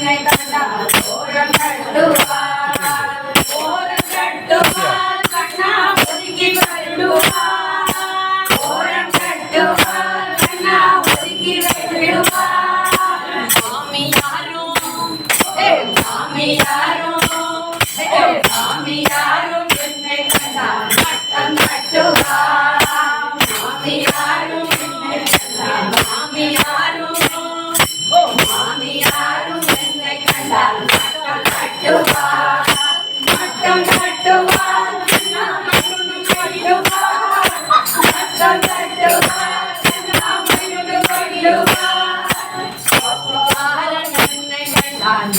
என்னை கண்டால் ஓரம் கட்டுவார் ஓரம் கட்டுவார் கண்ணா ஒதுக்கி வருடுவார் ஓரம் கட்டுவார் கண்ணா ஒதுக்கி வருடுவார் மாமியாரும் மாமியாரும் என்னை கண்டால் மட்டம் கட்டுவார் மாமியாரும் என்னை கண்டால் மாமியாரும் என்னை கண்டால் மட்டம் கட்டுவார் மட்டம் கட்டுவார் மட்டம் கட்டுவார் மட்டம் கட்டுவார் என்னை கண்டால்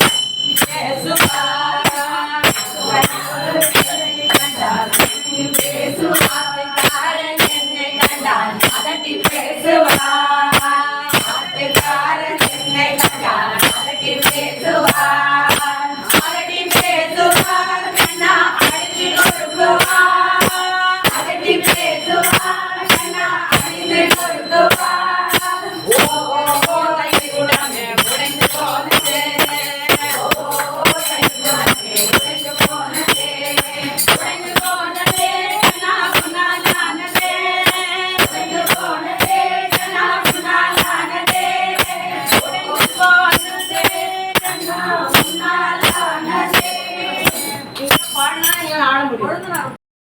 பேசுவார் என்னை கண்டால் அதட்டி பேசுவார்